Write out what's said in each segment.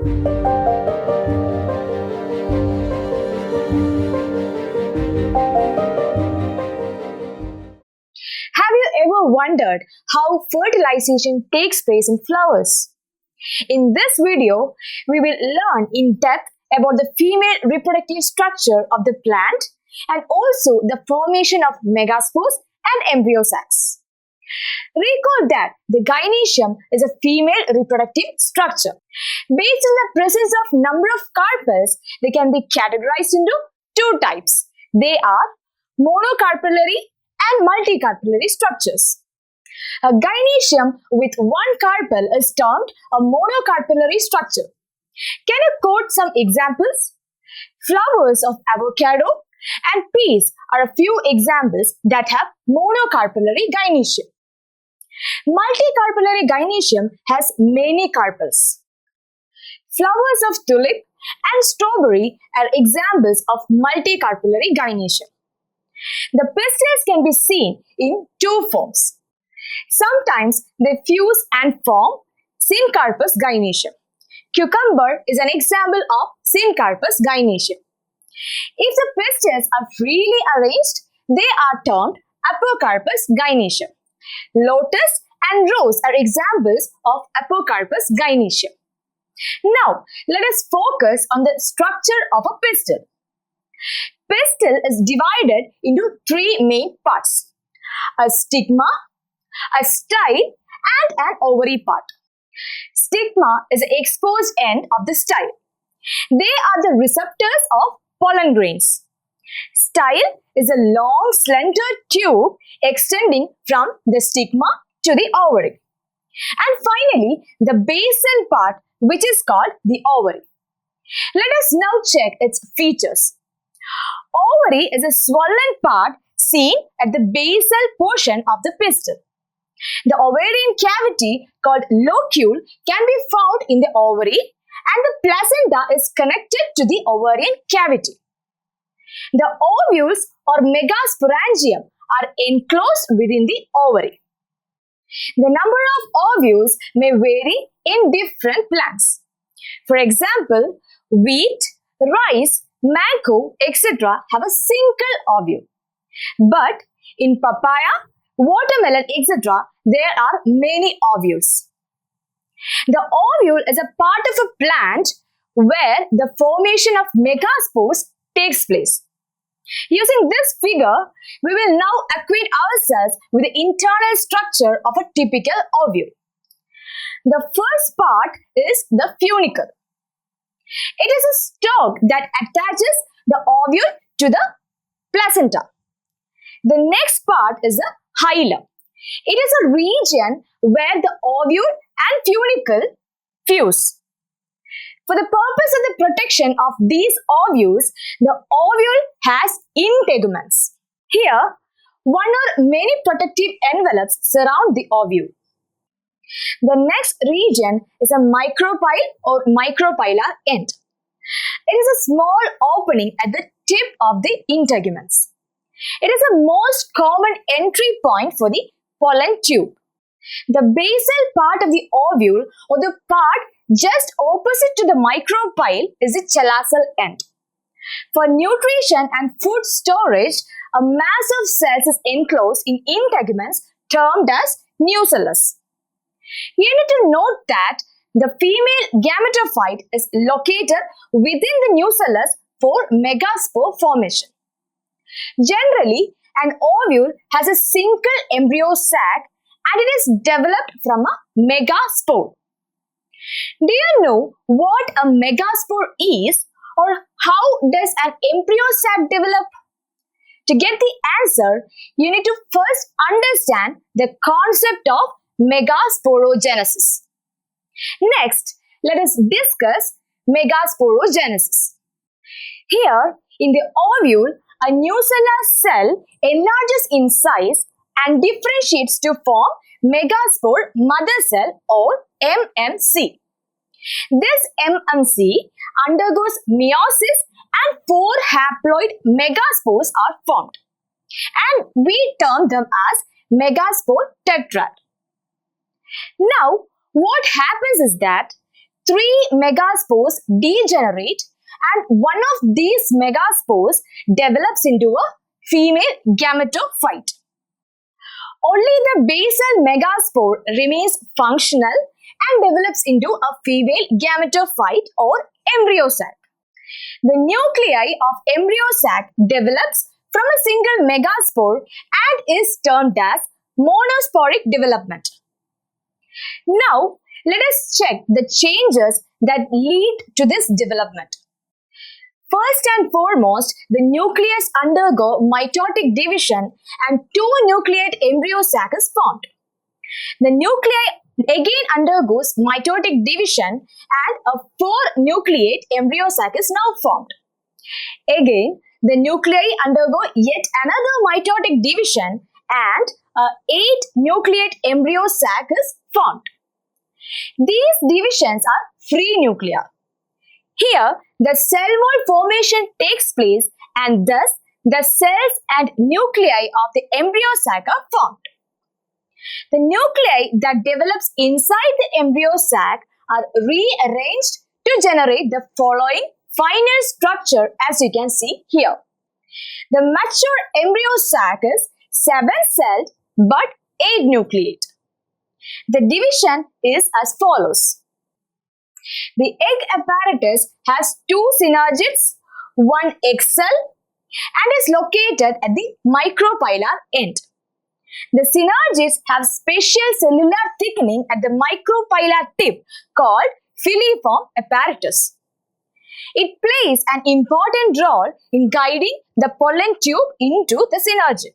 Have you ever wondered how fertilization takes place in flowers? In this video, we will learn in depth about the female reproductive structure of the plant and also the formation of megaspores and embryo sacs. Recall that the gynoecium is a female reproductive structure. Based on the presence of number of carpels, they can be categorized into two types. They are monocarpellary and multicarpellary structures. A gynoecium with one carpel is termed a monocarpellary structure. Can you quote some examples? Flowers of avocado and peas are a few examples that have monocarpellary gynoecium. Multicarpellary gynoecium has many carpels. Flowers of tulip and strawberry are examples of multicarpellary gynoecium. The pistils can be seen in two forms. Sometimes they fuse and form syncarpous gynoecium. Cucumber is an example of syncarpous gynoecium. If the pistils are freely arranged, they are termed apocarpous gynoecium. Lotus and rose are examples of apocarpous gynoecium. Now, let us focus on the structure of a pistil. Pistil is divided into three main parts: a stigma, a style, and an ovary part. Stigma is the exposed end of the style. They are the receptors of pollen grains. Style is a long, slender tube extending from the stigma to the ovary. And finally, the basal part, which is called the ovary. Let us now check its features. Ovary is a swollen part seen at the basal portion of the pistil. The ovarian cavity called locule can be found in the ovary and the placenta is connected to the ovarian cavity. The ovules or megasporangium are enclosed within the ovary. The number of ovules may vary in different plants. For example, wheat, rice, mango, etc. have a single ovule. But in papaya, watermelon, etc., there are many ovules. The ovule is a part of a plant where the formation of megaspores takes place. Using this figure, we will now acquaint ourselves with the internal structure of a typical ovule. The first part is the funicle. It is a stalk that attaches the ovule to the placenta. The next part is the hilum. It is a region where the ovule and funicle fuse. For the purpose of the protection of these ovules, the ovule has integuments. Here, one or many protective envelopes surround the ovule. The next region is a micropyle or micropylar end. It is a small opening at the tip of the integuments. It is the most common entry point for the pollen tube. The basal part of the ovule or the part just opposite to the micropyle is the chalassal end. For nutrition and food storage, a mass of cells is enclosed in integuments termed as nucellus. You need to note that the female gametophyte is located within the nucellus for megaspore formation. Generally, an ovule has a single embryo sac and it is developed from a megaspore. Do you know what a megaspore is or how does an embryo sac develop? To get the answer, you need to first understand the concept of megasporogenesis. Next, let us discuss megasporogenesis. Here, in the ovule, a nucellar cell enlarges in size and differentiates to form megaspore mother cell or MMC. This MMC undergoes meiosis and 4 haploid megaspores are formed. And we term them as megaspore tetrad. Now, what happens is that 3 megaspores degenerate and one of these megaspores develops into a female gametophyte. Only the basal megaspore remains functional and develops into a female gametophyte or embryo sac. The nuclei of embryo sac develops from a single megaspore and is termed as monosporic development. Now, let us check the changes that lead to this development. First and foremost, the nucleus undergo mitotic division and 2 nucleate embryo sac is formed. The nuclei again undergoes mitotic division and a 4 nucleate embryo sac is now formed. Again, the nuclei undergo yet another mitotic division and a 8 nucleate embryo sac is formed. These divisions are free nuclei. Here, the cell wall formation takes place and thus the cells and nuclei of the embryo sac are formed. The nuclei that develops inside the embryo sac are rearranged to generate the following final structure as you can see here. The mature embryo sac is 7-celled but 8 nucleate. The division is as follows. The egg apparatus has 2 synergids, 1 egg cell and is located at the micropylar end. The synergids have special cellular thickening at the micropylar tip called filiform apparatus. It plays an important role in guiding the pollen tube into the synergid.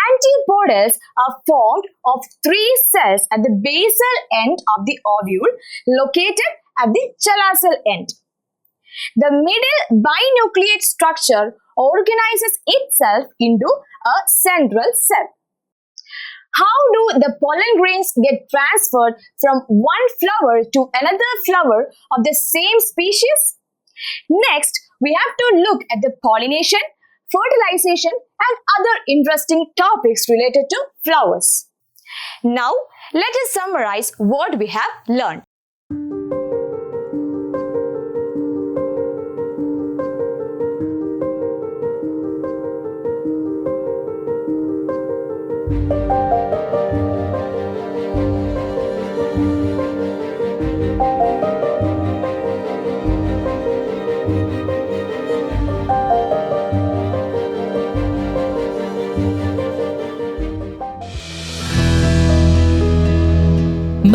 Antipodals are formed of 3 cells at the basal end of the ovule located at the chalazal end. The middle binucleate structure organizes itself into a central cell. How do the pollen grains get transferred from one flower to another flower of the same species? Next, we have to look at the pollination, fertilization and other interesting topics related to flowers. Now, let us summarize what we have learned.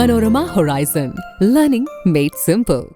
Manorama Horizon. Learning made simple.